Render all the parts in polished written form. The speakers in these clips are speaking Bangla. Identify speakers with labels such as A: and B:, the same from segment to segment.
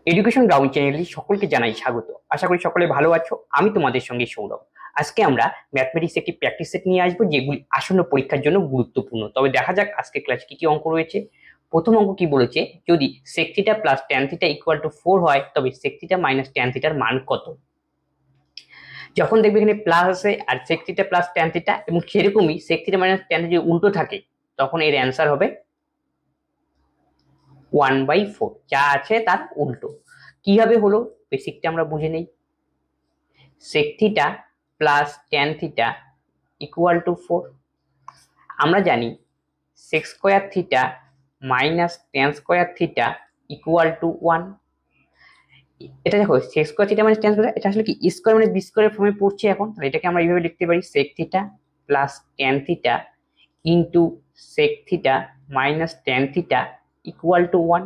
A: এডুকেশন গ্রাউন্ড চ্যানেলে সকলকে জানাই স্বাগত। আশা করি সকলে ভালো আছো। আমি তোমাদের সঙ্গে সৌরভ। আজকে আমরা ম্যাথমেটিক্স একটি প্র্যাকটিস সেট নিয়ে আসবো, যেগুলি আসন্ন পরীক্ষার জন্য গুরুত্বপূর্ণ। তবে দেখা যাক আজকে ক্লাসে কি কি অঙ্ক রয়েছে। প্রথম অঙ্ক কি বলেছে, যদি sec theta plus tan theta equal to 4 হয়, তবে sec থিটা মাইনাস tan থিটার মান কত? যখন দেখবে এখানে প্লাস আছে আর sec theta plus tan theta, এবং সেরকমই sec theta minus tan theta যদি উল্টো থাকে, তখন এর অ্যান্সার হবে 1/4, যা আছে তার উল্টো। কিভাবে হলো বেসিকটা আমরা বুঝে নেই। sec theta plus tan theta equal to 4। আমরা জানি sec square theta minus tan square theta equal to 1। এটা দেখো, sec square theta minus tan square, এটা আসলে কি স্কোয়ার মানে বি স্কোয়ারের ফর্মে পড়ছে এখন। তাহলে এটাকে আমরা এইভাবে লিখতে পারি, sec theta plus tan theta into sec theta minus tan theta equal to 1।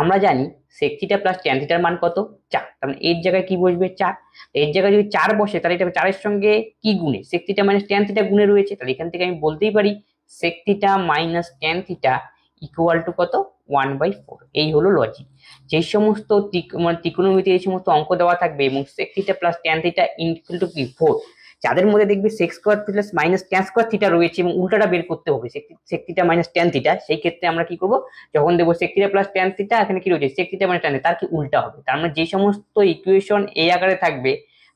A: আমরা জানি sec থিটা প্লাস tan থিটার মান কত? 4। তাহলে এর জায়গায় কি বসবে? 4। এর জায়গায় যদি 4 বসে, তাহলে এটা 4 এর সঙ্গে কি গুণে? sec theta minus tan theta গুণে রয়েছে। তাহলে এখান থেকে আমি বলতেই পারি sec theta minus tan theta equal to কত? 1/4। এই হলো লজিক। যে সমস্ত ত্রিকোণমিতিতে এই সমস্ত অঙ্ক দেওয়া থাকবে এবং sec theta plus tan theta equal to কি 4, যাদের মধ্যে দেখবে sec square plus minus tan square theta রয়েছে এবং উল্টাটা বের করতে হবে sec theta minus tan theta, সেই ক্ষেত্রে আমরা কি করব, যখন দেখবো sec theta plus tan theta, এখানে কি রয়েছে sec theta minus tan theta, তার কি উল্টা হবে। তার মানে যে সমস্ত ইকুয়েশন এই আকারে থাকবে,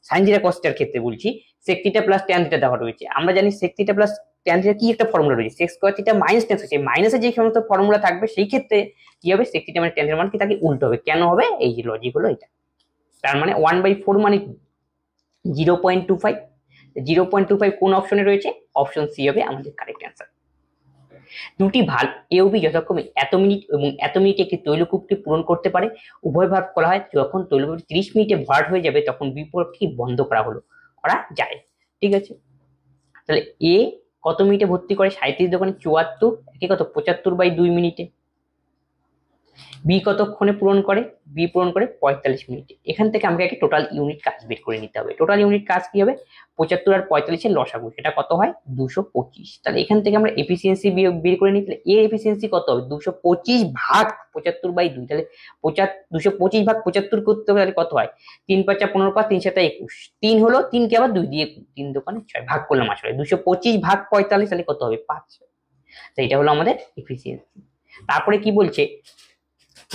A: sin থিটা cos থিটার ক্ষেত্রে বলছি, sec theta plus tan theta দেওয়া রয়েছে। আমরা জানি sec theta plus tan theta কি একটা ফর্মুলা রয়েছে, sec square theta minus tan square, মাইনাসে যে সমস্ত ফর্মুলা থাকবে সেই ক্ষেত্রে কি হবে, sec থিটা মাইনাস tan থিটার মান কি তাকে উল্টো হবে। কেন হবে? এই যে লজিক হলো এটা। তার মানে 1/4 মানে 0.25। 0.25 কোন অপশনে রয়েছে? অপশন সি হবে আমাদের কারেক্ট অ্যান্সার। দুটি ভাল্ব এ ও বি যথাক্রমে এত মিনিট এবং এত মিনিটে একটি তৈলকূপকে পূরণ করতে পারে। উভয় ভাল্ব খোলা হয় যখন তৈলকূপটি 30 মিনিটে ভরাট হয়ে যাবে, তখন বিপরীতটি বন্ধ করা যায়। ঠিক আছে, তাহলে এ কত মিনিটে ভর্তি করে? 37 দোকানে 74, একে কত 75/2 মিনিটে। বি কতক্ষণে পূরণ করে? বি পূরণ করে 45 মিনিটে। এখান থেকে আমাকে একটা টোটাল ইউনিট কাজ বের করে নিতে হবে। টোটাল ইউনিট কাজ কি হবে? 75 আর 45 এর লসাগু, সেটা কত হয়? 225। তাহলে এখান থেকে আমরা এফিসিয়েন্সি বের করে নিই। তাহলে এর এফিসিয়েন্সি কত হবে? 225 ভাগ 75/2। তাহলে 225 ভাগ 75 করতে হবে, তাহলে কত হয়? 3 × 5 = 15, 5 × 7 = 21। 3 হলো, 3 কে আবার 2 দিয়ে 3 দোকানে 6 ভাগ করলাম আসলে। 225 ভাগ 45, তাহলে কত হবে? 5। তো এটা হলো আমাদের এফিসিয়েন্সি। তারপরে কি বলছে,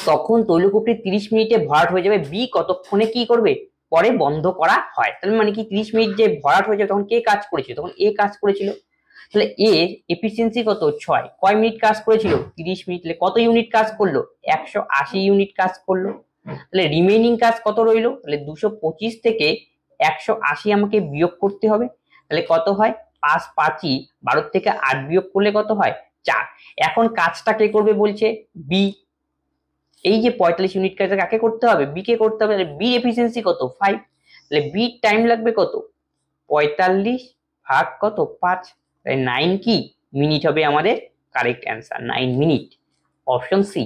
A: তখন তৈলকূপটি 30 মিনিটে ভরাট হয়ে যাবে। বি কতক্ষণে কি করবে? পরে বন্ধ করা হয়। তাহলে মানে কি 30 মিনিট যে ভরাট হয়ে যাবে, তখন কে কাজ করেছিল? তখন এ কাজ করেছিল। তাহলে এর এফিসিয়েন্সি কত? 6। কয় মিনিট কাজ করেছিল? 30 মিনিট। তাহলে কত ইউনিট কাজ করলো? 180 ইউনিট কাজ করলো। তাহলে রিমেইনিং কাজ কত রইলো? তাহলে 225 থেকে 180 আমাকে বিয়োগ করতে হবে। তাহলে কত হয়? 5 5ই 12 থেকে 8 বিয়োগ করলে কত হয়? 4। এখন কাজটা কে করবে বলছে? বি। এই যে 45 ইউনিট কাজ কাকে করতে হবে? বি কে করতে হবে। বি এফিসিয়েন্সি কত? 5। তাহলে বি টাইম লাগবে কত? 45 ভাগ কত? 5। তাহলে 9 কি মিনিট হবে আমাদের correct answer, 9 minute. Option C.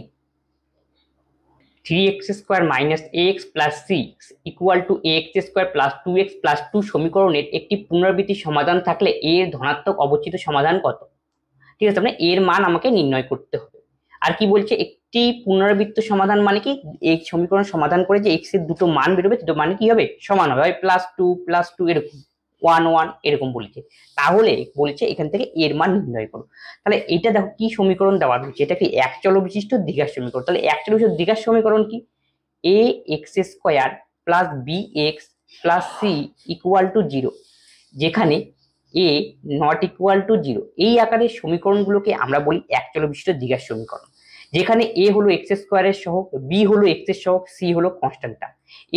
A: 3x² - ax + c = ax² + 2x + 2 সমীকরণের একটি পুনরাবৃত্তি সমাধান থাকলে এর ধনাত্মক অবচিত সমাধান কত? ঠিক আছে, মানে এর মান আমাকে নির্ণয় করতে হবে। আর কি বলছে, একটি পুনরাবৃত্ত সমাধান মানে কি, এই সমীকরণ সমাধান করে যে x এর দুটো মান বেরোবে, দুটো মানে কি হবে? সমান হবে, হয় +2 +2 এরকম 1 1 এরকম বলেছে। তাহলে বলছে এখান থেকে এর মান নির্ণয় করো। তাহলে এটা দেখো কি সমীকরণ দেওয়া রয়েছে, এটা কি এক চল বিশিষ্ট দ্বিঘাত সমীকরণ। তাহলে এক চল বিশিষ্ট দ্বিঘাত সমীকরণ কি? ax² + bx + c = 0, যেখানে a ≠ 0। এই আকারের সমীকরণগুলোকে আমরা বলি একচল বিশিষ্ট দ্বিঘাত সমীকরণ, যেখানে a হলো x² এর সহগ, b হলো x এর সহগ, c হলো কনস্ট্যান্টটা।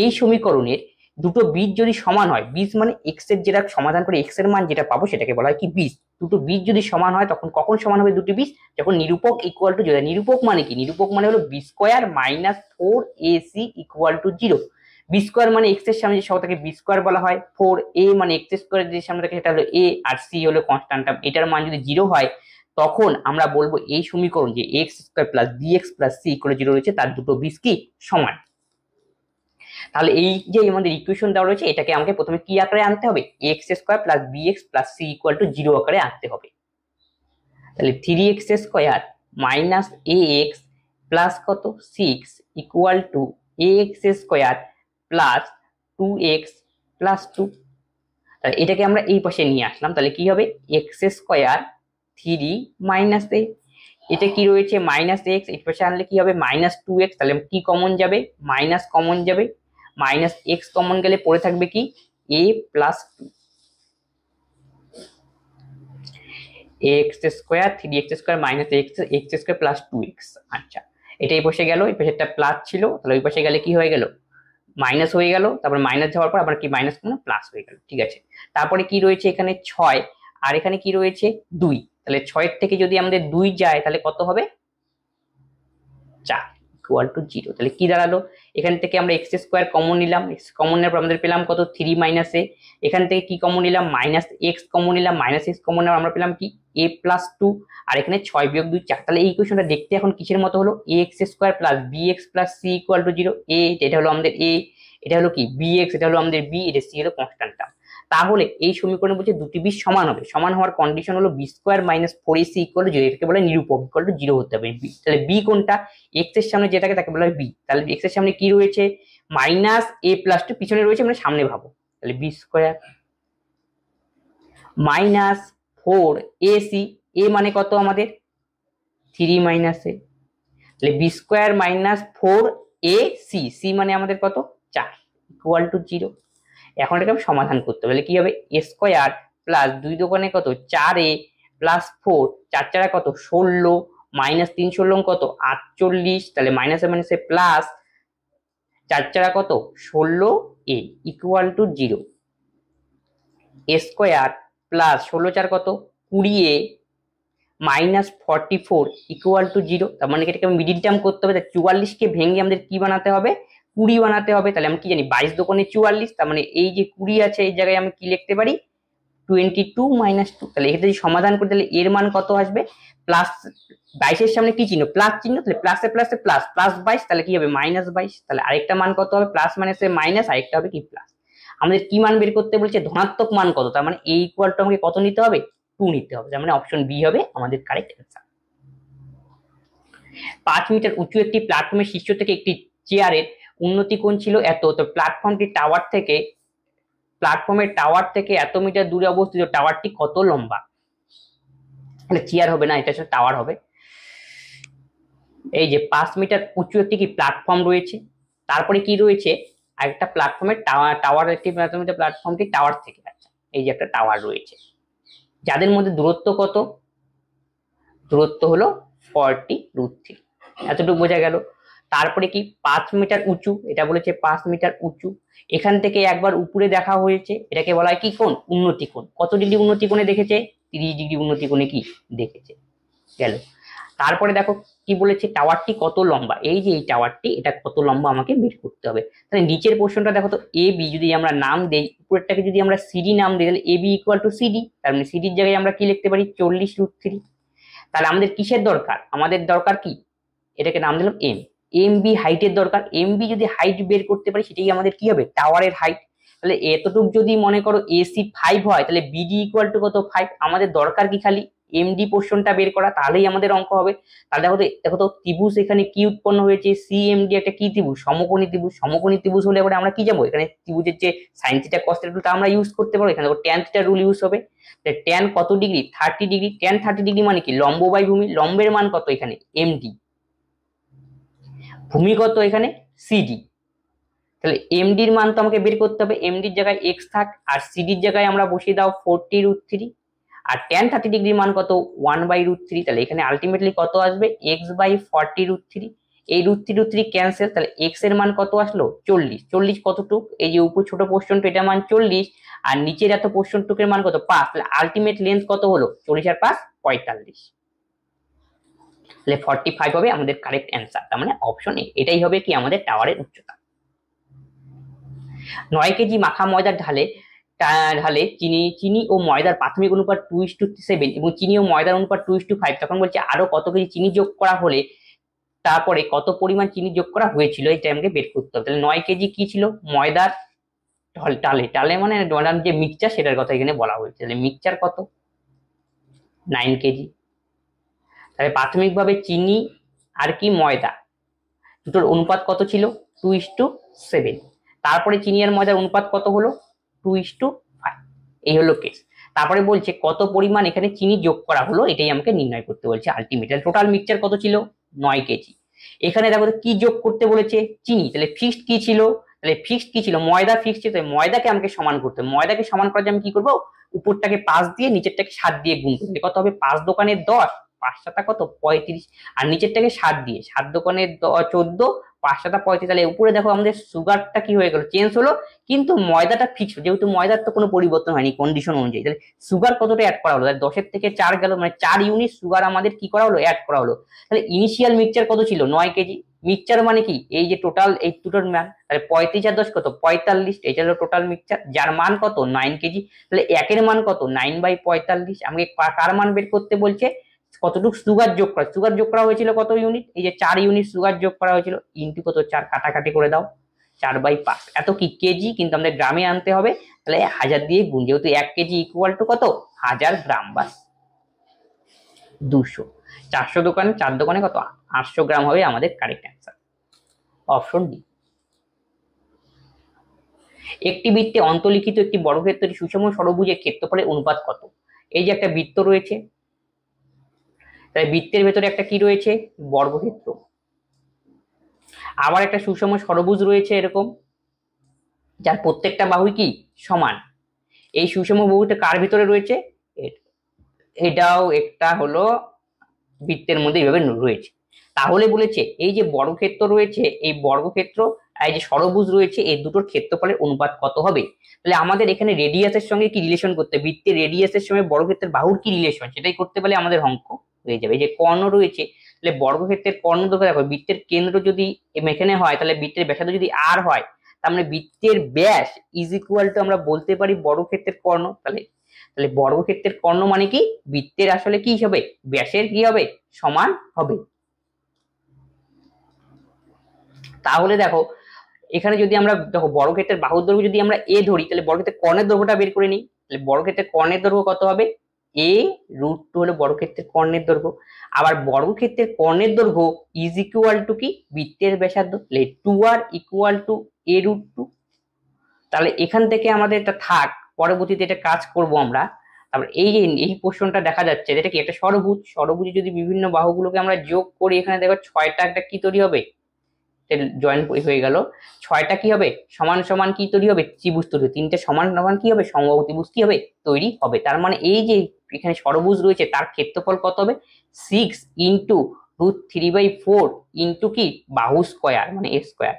A: এই সমীকরণের দুটো বীজ যদি সমান হয়, বীজ মানে x এর যেটা সমাধান করে x এর মান যেটা পাবো সেটাকে বলা হয় কি বীজ। দুটো বীজ যদি সমান হয়, তখন কখন সমান হবে দুটি বীজ? যখন নিরূপক = 0। নিরূপক মানে কি? নিরূপক মানে হলো b² - 4ac = 0। বি স্কোয়ার মানে এক্স এর সামনে যে সহগটাকে বি স্কোয়ার বলা হয়, 4a মানে এক্স স্কোয়ার যে সামনে থাকে সেটা হলো a, আর c হলো কনস্ট্যান্ট টার্ম। এটার মান যদি 0 হয়, তখন আমরা বলবো এই সমীকরণ যে ax² + bx + c = 0 রয়েছে, তার দুটো বীজ কি সমান। তাহলে এই যে আমাদের ইকুয়েশন দেওয়া রয়েছে, এটাকে আমাকে প্রথমে কি আকারে আনতে হবে? ax² + bx + c = 0 আকারে আনতে হবে। তাহলে 3x² - ax প্লাস কত 6 = ax square plus 2x plus 2। তাহলে এটাকে আমরা এই পাশে নিয়ে আসলাম, তাহলে কি হবে এক্স স্কোয়ার 3 মাইনাস এ, এটা কি রয়েছে মাইনাস এক্স, এই পাশে আনলে কি হবে মাইনাস 2x, তাহলে কি কমন যাবে মাইনাস কমন যাবে, মাইনাস এক্স কমন গেলে পড়ে থাকবে কি a plus 2 x square 3x square minus x square plus 2x। আচ্ছা, এটা এই পাশে গেল, এই পাশে একটা প্লাস ছিল, তাহলে ওই পাশে গেলে কি হয়ে গেল মাইনাস হয়ে গেল, তারপর মাইনাস যাওয়ার পর আবার কি মাইনাস কোনো প্লাস হয়ে গেল। ঠিক আছে, তারপরে কি রয়েছে এখানে 6 আর এখানে কি রয়েছে 2, তাহলে 6 থেকে যদি আমাদের 2 যায় তাহলে কত হবে 4 ইকুয়াল টু 0। তাহলে কি দাঁড়ালো, এখান থেকে আমরা এক্স স্কোয়ার কমন নিলাম, এক্স কমন নেওয়ার পর আমাদের পেলাম কত 3 মাইনাস এ, এখান থেকে কি কমন নিলাম মাইনাস এক্স কমন নিলাম, মাইনাস এক্স কমন নেওয়ার আমরা পেলাম কি a প্লাস 2, আর এখানে 6 বিয়োগ 2 4। তাহলে এই ইকুয়েশনটা দেখতে এখন কিসের মতো হলো ax square plus bx plus c equal to 0। এটা হলো আমাদের a, এটা হলো কি bx, এটা হলো আমাদের b, এটা c হলো কনস্ট্যান্ট টার্ম। তাহলে এই সমীকরণে বলছে দুটি বি সমান হবে, সমান হওয়ার কন্ডিশন হলো B square minus 4ac equal to 0, এটাকে বলে নিরূপক ইকুয়াল টু 0 হতে হবে। তাহলে বি কোনটা, এক্স এর সামনে যেটাকে তাকে বলা হয় বি, তাহলে এক্স এর সামনে কি রয়েছে মাইনাস a প্লাস 2, পিছনে রয়েছে মানে সামনে ভাবো, তাহলে B square minus 4ac, a মানে কত আমাদের 3 মাইনাস এ, তাহলে B square minus 4ac, c মানে আমাদের কত 4 ইকুয়াল টু 0। এখন এটাকে সমাধান করতে হবে, কি হবে এ স্কোয়ার প্লাস 2 দোকানে কত 4a প্লাস 4, 4 4 কত 16 মাইনাস 3 16 কত 48, তাহলে মাইনাসে মাইনাসে প্লাস 4 4 কত 16a equal to 0। A square plus 16 4 কত 20a মাইনাস 44 ইকুয়াল টু 0। তার মানে এটাকে মিডিল টার্ম করতে হবে, 44 কে ভেঙে আমাদের কি বানাতে হবে 20 বানাতে হবে। তাহলে আমি কি জানি 22 দোকানে 44, তার মানে এই যে 20 আছে এই জায়গায় আমি কি লিখতে পারি 22 মাইনাস 2। তাহলে এক্ষেত্রে যদি সমাধান করি তাহলে এর মান কত আসবে প্লাস 22 এর সামনে কি চিহ্ন প্লাস চিহ্ন, তাহলে প্লাসে প্লাসে প্লাস, প্লাস 22, তাহলে কি হবে মাইনাস 22। তাহলে আরেকটা মান কত হবে প্লাস মাইনাসে মাইনাস, আরেকটা হবে কি প্লাস। আমাদের কি মান বের করতে বলছে ধনাত্মক মান কত, তার মানে এই ইকুয়াল টু আমাকে কত নিতে হবে 2 নিতে হবে, তার মানে অপশন বি হবে আমাদের কারেক্ট অ্যান্সার। 5 মিটার উঁচু একটি প্ল্যাটফর্মের শীর্ষ থেকে একটি চেয়ারের উন্নতি কোণ ছিল এত, তো প্ল্যাটফর্মের টাওয়ার থেকে এত মিটার দূরে অবস্থিত টাওয়ারটি কত লম্বা, মানে চেয়ার হবে না, এটা হচ্ছে টাওয়ার হবে। এই যে 5 মিটার উঁচু একটি কি প্ল্যাটফর্ম রয়েছে, তারপরে কি রয়েছে আরেকটা প্ল্যাটফর্মের টাওয়ার একটি প্ল্যাটফর্মটি টাওয়ার থেকে, আচ্ছা এই যে একটা টাওয়ার রয়েছে যাদের মধ্যে দূরত্ব কত, দূরত্ব হলো 40√3, এতটুকু বোঝা গেল। তারপরে কি 5 মিটার উঁচু, এটা বলেছে 5 মিটার উঁচু, এখান থেকে একবার উপরে দেখা হয়েছে, এটাকে বলা হয় কি কোণ উন্নতি কোণ, কত ডিগ্রি উন্নতি কোণে দেখেছে 30 ডিগ্রি উন্নতি কোণে কি দেখেছে গেল। তারপরে দেখো কি বলেছে টাওয়ারটি কত লম্বা, এই যে এই টাওয়ারটি এটা কত লম্বা আমাকে বের করতে হবে। তাহলে নিচের পোর্শনটা দেখো তো এ বি যদি আমরা নাম দেই, উপরেরটাকে যদি আমরা সিডি নাম দিই তাহলে A B equal to CD, তার মানে সিডির জায়গায় আমরা কি লিখতে পারি 40√3। তাহলে আমাদের কিসের দরকার, আমাদের দরকার কি এটাকে নাম দিলাম এম বি হাইটের দরকার, এম বি যদি হাইট বের করতে পারি সেটাই আমাদের কি হবে টাওয়ারের হাইট। তাহলে এতটুকু যদি মনে করো এসি 5 হয় তাহলে বিডি ইকুয়াল টু কত 5, আমাদের দরকার কি খালি এমডি পোর্শনটা বের করা, তাহলেই আমাদের অঙ্ক হবে। তাহলে দেখো তো ত্রিভুজ এখানে কি উৎপন্ন হয়েছে সিএমডি, একটা কি ত্রিভুজ সমকোণী ত্রিভুজ, সমকোণী ত্রিভুজ হলে এবারে আমরা কি যাবো এখানে ত্রিভুজের যে সাইন থিটা কস থিটা রুলটা আমরা ইউজ করতে পারবো, এখানে ট্যান থিটা রুল ইউজ হবে। ট্যান কত ডিগ্রি 30 ডিগ্রি, ট্যান 30 ডিগ্রি মানে কি লম্ব বাই ভূমি, লম্বের মান কত এখানে এমডি, ভূমি কত এখানে সিডি। তাহলে এমডির মান তো আমাকে বের করতে হবে, এমডির জায়গায় এক্স থাক আর সিডির জায়গায় আমরা বসিয়ে দাও 40√3, আর ট্যান 30 ডিগ্রির মান কত 1/√3, তাহলে এখানে আলটিমেটলি কত আসবে x/40√3, এই √3 ক্যান্সেল, তাহলে এক্স এর মান কত আসলো 40, 40 কতটুক এই যে উপর ছোট পোর্শনটা এটা মান 40 আর নিচের এত পোর্শনটুকের মান কত 5, তাহলে আলটিমেট লেন্থ কত হলো 40 আর 5 45, তাহলে 45 হবে আমাদের কারেক্ট অ্যান্সার, তার মানে অপশন এ এটাই হবে কি আমাদের টাওয়ারের উচ্চতা। 9 কেজি মাখা ময়দার ঢালে চিনি ও ময়দার প্রাথমিক অনুপাত 2:7 এবং চিনি ও ময়দার অনুপাত 2:5, তখন বলছে আরো কত কেজি চিনি যোগ করা হলে তারপরে কত পরিমাণ চিনি যোগ করা হয়েছিল, এটা আমাকে বের করতে হবে। তাহলে 9 কেজি কি ছিল ময়দার টালে মানে যে মিক্সচার সেটার কথা এখানে বলা হয়েছে, তাহলে মিক্সচার কত 9 কেজি। তাহলে প্রাথমিকভাবে চিনি আর কি ময়দা দুটোর অনুপাত কত ছিল 2:7। তারপরে চিনি আর ময়দার অনুপাত কত হলো 2:5। এই হলো কেস। তারপরে বলছে কত পরিমাণ এখানে চিনি যোগ করা হলো, এটাই আমাকে নির্ণয় করতে বলছে আলটিমেট। টোটাল মিক্সচার কত ছিল 9 কেজি। এখানে দেখো কি যোগ করতে বলেছে চিনি, তাহলে ফিক্সড কি ছিল, তাহলে ফিক্সড কি ছিল ময়দা ফিক্সড ছিল, ময়দাকে আমাকে সমান করতে হবে। ময়দাকে সমান করার জন্য আমি কি করবো, উপরটাকে 5 দিয়ে নিচেরটাকে 7 দিয়ে গুণ করতে, কত হবে 5 দোকানে 10, 5 সাতা কত 35, আর নিচেরটাকে 7 দিয়ে, 7 দোকানে 14, 5 সাতা 35। তাহলে উপরে দেখো আমাদের সুগারটা কি হয়ে গেল চেঞ্জ হলো, কিন্তু ময়দাটা ফিক্সড, যেহেতু ময়দার তো কোনো পরিবর্তন হয়নি কন্ডিশন অনুযায়ী। তাহলে সুগার কতটা অ্যাড করা হলো, 10-এর থেকে 4 গেল, মানে 4 ইউনিট সুগার আমাদের কি করা হলো অ্যাড করা হলো। তাহলে ইনিশিয়াল মিক্সচার কত ছিল 9 কেজি। মিক্সচার মানে কি এই যে টোটাল এই দুটোর মান, তাহলে 35 আর 10 কত 45, এটা হলো টোটাল মিক্সচার, যার মান কত 9 কেজি। তাহলে একের মান কত 9/45। আমাকে কার মান বের করতে বলছে, কতটুকু সুগার যোগ করা, সুগার যোগ করা হয়েছিল কত ইউনিট, এই যে 4 ইউনিট সুগার যোগ করা হয়েছিল, ইন্টু কত 4, কাটাকাটি করে দাও 4/5। এত কি কেজি, কিন্তু আমাদের গ্রামে আনতে হবে, তাহলে 1000 দিয়ে গুণ, যেহেতু 1 কেজি ইকুয়াল টু কত 1000 গ্রাম, বাস 200। 400 দোকানে 4 দোকানে কত 800 গ্রাম হবে আমাদের কারেক্ট অ্যান্সার, অপশন ডি। একটি বৃত্তে অন্তর্লিখিত একটি বর্গক্ষেত্রের সুষম ষড়ভুজের ক্ষেত্রফলের অনুপাত কত। এই যে একটা বৃত্ত রয়েছে, তাই বৃত্তের ভেতরে একটা কি রয়েছে বর্গক্ষেত্র, আবার একটা সুষম ষড়ভুজ রয়েছে এরকম, যার প্রত্যেকটা বাহুই কি সমান। এই সুষম বাহুটা কার ভিতরে রয়েছে, এটাও একটা হলো বৃত্তের মধ্যে এইভাবে রয়েছে। তাহলে বলেছে এই যে বর্গক্ষেত্র রয়েছে, এই বর্গক্ষেত্র এই যে ষড়ভুজ রয়েছে, এই দুটোর ক্ষেত্রফলের অনুপাত কত হবে। তাহলে আমাদের এখানে রেডিয়াসের সঙ্গে কি রিলেশন করতে, বৃত্তের রেডিয়াসের সঙ্গে বর্গক্ষেত্রের বাহুর কি রিলেশন, সেটাই করতে পারলে আমাদের অঙ্ক হয়ে যাবে। এই যে কর্ণ রয়েছে, তাহলে বর্গক্ষেত্রের কর্ণ দৈর্ঘ্য দেখো, বৃত্তের কেন্দ্র যদি এখানে হয়, তাহলে বৃত্তের ব্যাসার্ধ যদি আর হয়, তার মানে বৃত্তের ব্যাস ইজ ইকুয়াল টু আমরা বলতে পারি বর্গক্ষেত্রের কর্ণ। তাহলে তাহলে বর্গক্ষেত্রের কর্ণ মানে কি বৃত্তের আসলে কি হবে ব্যাসের কি হবে সমান হবে। তাহলে দেখো এখানে যদি আমরা দেখো বর্গক্ষেত্রের বাহুর দৈর্ঘ্য যদি আমরা এ ধরি, তাহলে বর্গক্ষেত্রের কর্ণের দৈর্ঘ্যটা বের করে নিই। তাহলে বর্গক্ষেত্রের কর্ণের দৈর্ঘ্য কত হবে, a√2 হলো বর্গক্ষেত্রের কর্ণের দৈর্ঘ্য। আবার বর্গক্ষেত্রের কর্ণের দৈর্ঘ্য ইজ ইকুয়াল টু কি বৃত্তের ব্যাসার্ধ, তাহলে 2r ইকুয়াল টু a√2। তাহলে এখান থেকে আমাদের এটা থাক, পরবর্তীতে এটা কাজ করব আমরা। তারপর এই যে এই পোর্শনটা দেখা যাচ্ছে, এটা কি একটা ষড়ভুজ, ষড়ভুজে যদি বিভিন্ন বাহুগুলোকে আমরা যোগ করি, এখানে দেখো 6টা একটা কি তৈরি হবে জয়েন্ট হয়ে গেল, 6টা কি হবে সমান সমান কি তৈরি হবে ত্রিভুজ তৈরি হবে, 3টে সমান সমান কি হবে সমবাহু ত্রিভুজ কি হবে তৈরি হবে। তার মানে এই যে এখানে ষড়ভুজ রয়েছে তার ক্ষেত্রফল কত হবে 6 ইন্টু √3/4 ইন্টু কি বাহু স্কয়ার মানে এ স্কয়ার।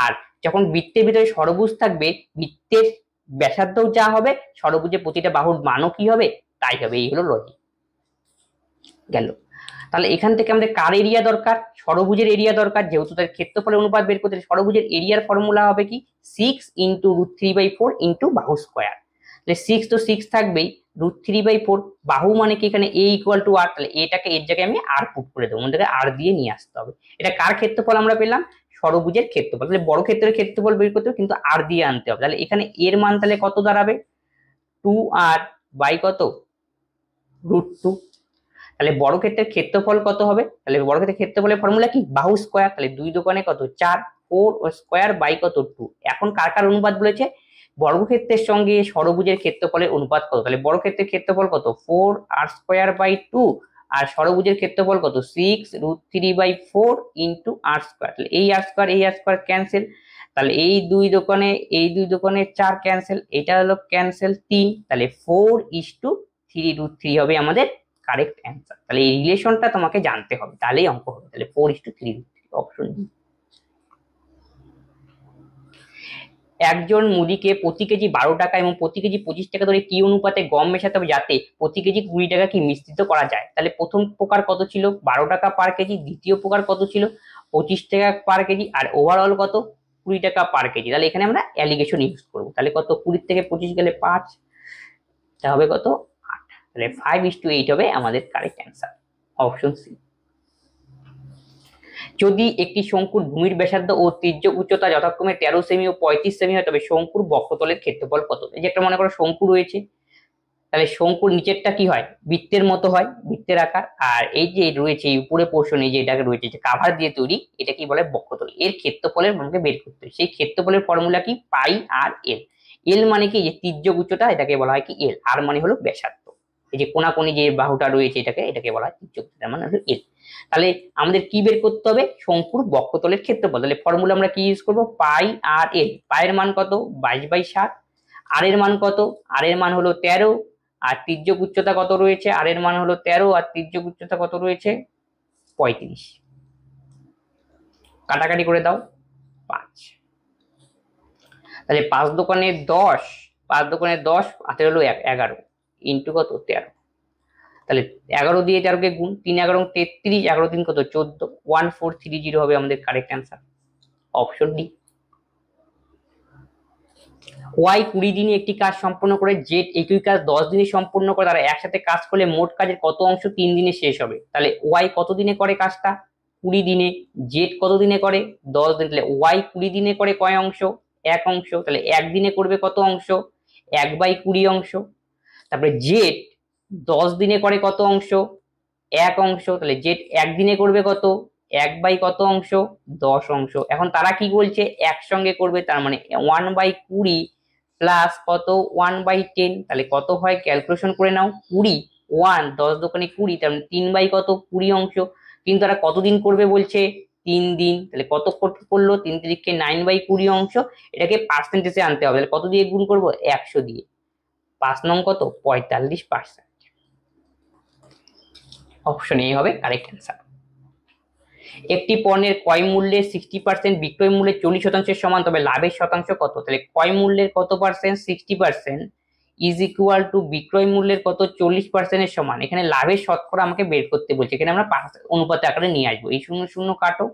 A: আর যখন বৃত্তের ভিতরে ষড়ভুজ থাকবে, বৃত্তের ব্যাসার্ধও যা হবে, ষড়ভুজের প্রতিটা বাহুর মানও কি হবে তাই হবে। এই হলো লজিক গেল। তাহলে এখান থেকে আমাদের কার এরিয়া দরকার, ষড়ভুজের এরিয়া দরকার, যেহেতু তার ক্ষেত্রফলের অনুপাত বের করতে ষড়ভুজের এরিয়ার ফর্মুলা হবে কি 6 ইন্টু √3/4 ইন্টু বাহু স্কয়ার। তাহলে 6 তো 6 থাকবেই, √3/4 বাহু মানে কি এখানে a ইকুয়াল টু r, তাহলে এটাকে এর জায়গায় আমি r পুট করে দেবো, আমাদেরকে r দিয়ে নিয়ে আসতে হবে। এটা কার ক্ষেত্রফল আমরা পেলাম ষড়ভুজের ক্ষেত্রফল, তাহলে বড় ক্ষেত্রের ক্ষেত্রফল বের করতে হবে কিন্তু r দিয়ে আনতে হবে। তাহলে এখানে এর মান তাহলে কত দাঁড়াবে 2r বাই কত √2। তাহলে বর্গক্ষেত্রের ক্ষেত্রফল কত হবে, তাহলে বর্গক্ষেত্রের ক্ষেত্রফলের ফর্মুলা কি বাহু স্কয়ার, তাহলে 2 দোকানে কত 4, 4 ও স্কয়ার বাই কত 2। এখন কার কার অনুপাত বলেছে বর্গক্ষেত্রের সঙ্গে ষড়ভুজের ক্ষেত্রফলের অনুপাত কত, তাহলে বর্গক্ষেত্রের ক্ষেত্রফল কত 4r²/2 আর ষড়ভুজের ক্ষেত্রফল কত 6√3/4 ইন্টু r²। তাহলে এই r² ক্যান্সেল, তাহলে এই দুই দোকানে 4 ক্যান্সেল, এটা হলো ক্যান্সেল 3, তাহলে 4:3√3 হবে আমাদের কারেক্ট অ্যান্সার। তাহলে এই রিলেশনটা তোমাকে জানতে হবে, তাহলেই অঙ্ক হবে। তাহলে 4:3 অপশন ডি। একজন মুদিকে প্রতি কেজি 12 টাকা এবং প্রতি কেজি 25 টাকা ধরে কি অনুপাতে গম মেশাতে হবে যাতে প্রতি কেজি 20 টাকা কি মিশ্রিত করা যায়। তাহলে প্রথম প্রকার কত ছিল 12 টাকা পার কেজি, দ্বিতীয় প্রকার কত ছিল 25 টাকা পার কেজি, আর ওভারঅল কত 20 টাকা পার কেজি। তাহলে এখানে আমরা অ্যালিগেশন ইউজ করবো। তাহলে কত 20 থেকে 25 গেলে 5, তা হবে কত 8, তাহলে 5:8 হবে আমাদের কারেক্ট অ্যান্সার, অপশন সি। যদি একটি শঙ্কুর ভূমির ব্যাসার্ধ ও তির্যক উচ্চতা যথাক্রমে 13 সেমি ও 35 সেমি হয়, তবে শঙ্কুর বক্রতলের ক্ষেত্রফল কত। এই যে একটা মনে করো শঙ্কু রয়েছে, তাহলে শঙ্কুর নিচেরটা কি হয়, বৃত্তের মতো হয়, বৃত্তের আকার। আর এই যে রয়েছে এই উপরে পোর্শন, এই যে এটাকে রয়েছে যে কাভার দিয়ে তৈরি, এটা কি বলে, বক্রতল। এর ক্ষেত্রফলের আমাকে বের করতে হয়। সেই ক্ষেত্রফলের ফর্মুলা কি, পাই আর এল। এল মানে কি, যে তির্যক উচ্চতা, এটাকে বলা হয় কি এল। আর মানে হলো ব্যাসার্ধ। এই যে কোনাকুনি যে বাহুটা রয়েছে, এটাকে বলা হয় তির্যক উচ্চতা, মানে হলো এল। তাহলে আমাদের কি বের করতে হবে, শঙ্কুর বক্রতলের ক্ষেত্রফল। তাহলে ফর্মুলা আমরা কি ইউজ করবো, পাই আর এল। পায়ের মান কত, 22/7। আর এর মান কত, আর এর মান হলো 13। আর তির্যক উচ্চতা কত রয়েছে, আর এর মান হলো 13, আর তির্যক উচ্চতা কত রয়েছে, 35। কাটাকাটি করে দাও, 5। তাহলে 5 দোকানে 10, 5 দোকানে 10, হাতে হলো 11 ইন্টু কত, 13। তাহলে 11 দিয়ে 13কে গুণ, 3 11 33, 11 3 কত, 14, 1430 হবে আমাদের correct answer, option D. Y 20 দিনে একটি কাজ সম্পন্ন করে, জেড একই কাজ 10 দিনে সম্পন্ন করে, তারা একসাথে কাজ করলে মোট কাজের কত অংশ 3 দিনে শেষ হবে। তাহলে ওয়াই কত দিনে করে কাজটা, 20 দিনে। জেড কত দিনে করে, 10 দিন। তাহলে ওয়াই 20 দিনে করে কয় অংশ, 1 অংশ। তাহলে 1 দিনে করবে কত অংশ, 1/20 অংশ। তারপরে জেড 10 দিনে করে কত অংশ, 1 অংশ। তাহলে জেড 1 দিনে করবে কত, 1/কত অংশ, 10 অংশ। এখন তারা কি বলছে, একসঙ্গে করবে, তার মানে 1/20 প্লাস কত, 1/10। তাহলে কত হয়, ক্যালকুলেশন করে নাও, 20, 1 10 দোকানে 20, তার মানে 3/কত, 20 অংশ। কিন্তু তারা কতদিন করবে বলছে, 3 দিন। তাহলে কত করলো, 3 তিরিখে 9/20 অংশ। এটাকে পার্সেন্টেজে আনতে হবে, তাহলে কত দিয়ে গুণ করবো, 100 দিয়ে। 5 নং কত, 45%। অপশন এ হবে কারেক্ট অ্যান্সার। একটি পণ্যের ক্রয় মূল্যের 60% বিক্রয় মূল্যের 40%-এর সমান, তবে লাভের শতাংশ কত। তাহলে ক্রয় মূল্যের কত পার্সেন্ট, 60%, ইজ ইকুয়াল টু বিক্রয় মূল্যের কত, 40%-এর সমান। এখানে লাভের শতকরা আমাকে বের করতে বলছে, এখানে আমরা অনুপাতে আকারে নিয়ে আসবো। এই 0 0 কাটো,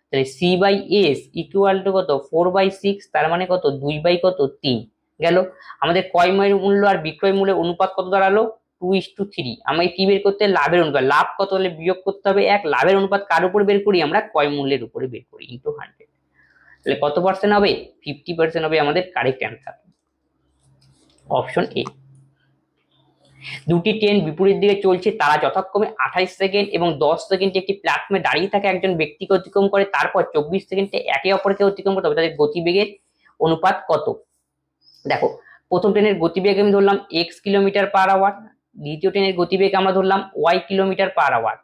A: তাহলে C/S ইকুয়াল টু কত, 4/6, তার মানে কত, 2/3 গেল। আমাদের ক্রয় মূল্য আর বিক্রয় মূল্যের অনুপাত কত দাঁড়ালো, 2:3। আমাকে কি বের করতে, লাভের অনুপাত। লাভ কত হলে বিয়োগ করতে হবে 1। লাভের অনুপাত কার উপর বের করি, আমরা ক্রয় মূল্যের উপরে বের করি, ইন্টু 100। তাহলে কত পার্সেন্ট হবে, 50% হবে আমাদের কারেক্ট অ্যান্সার, অপশন এ। দুটি ট্রেন বিপরীত দিকে চলছে, তারা যথাক্রমে 28 সেকেন্ড এবং 10 সেকেন্ডে একটি প্ল্যাটফর্মে দাঁড়িয়ে থাকে একজন ব্যক্তিকে অতিক্রম করে, তারপর 24 সেকেন্ডে একে অপরকে অতিক্রম করতে হবে, তাদের গতিবেগের অনুপাত কত। দেখো, প্রথম ট্রেনের গতিবেগ আমি ধরলাম x কিলোমিটার/আওয়ার, দ্বিতীয় ট্রেনের গতিবেগ আমরা ধরলাম y কিলোমিটার/আওয়ার।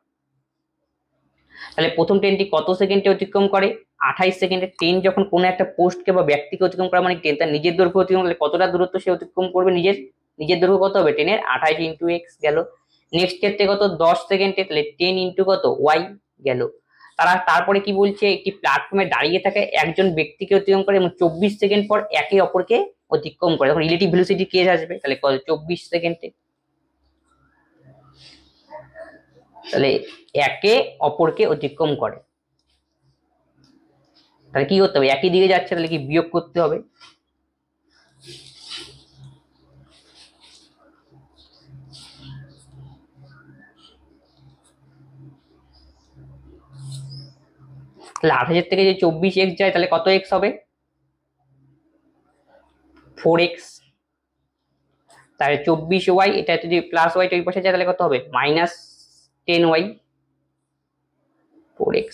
A: তাহলে প্রথম ট্রেনটি কত সেকেন্ডে অতিক্রম করে, 28 সেকেন্ডে। ট্রেন যখন কোনো একটা পোস্টকে বা ব্যক্তিকে অতিক্রম করা মানে ট্রেন তার নিজের দৈর্ঘ্য অতিক্রম করলে কতটা দূরত্ব সে অতিক্রম করবে, নিজের দৈর্ঘ্য কত হবে, ট্রেনের 28 ইন্টু x গেল। নেক্সট ক্ষেত্রে কত, 10 সেকেন্ডে, তাহলে 10 ইন্টু কত, y গেল। তারপরে কি বলছে, একটি প্ল্যাটফর্মে দাঁড়িয়ে থাকে একজন ব্যক্তিকে অতিক্রম করে এবং 24 সেকেন্ড পর একে অপরকে অতিক্রম করে, তখন রিলেটিভ ভেলোসিটি কেস আসবে। তাহলে কত, 24 সেকেন্ডে। তাহলে একে অপরকে অতিক্রম করে, তাহলে কি করতে হবে, একই দিকে যাচ্ছে, তাহলে কি বিয়োগ করতে হবে। তাহলে 28 থেকে যে 24x যায়, তাহলে কত x হবে, 4x। তাহলে 24y, এটা যদি প্লাস y ওই পাশে যায় তাহলে কত হবে, -10y, 4x।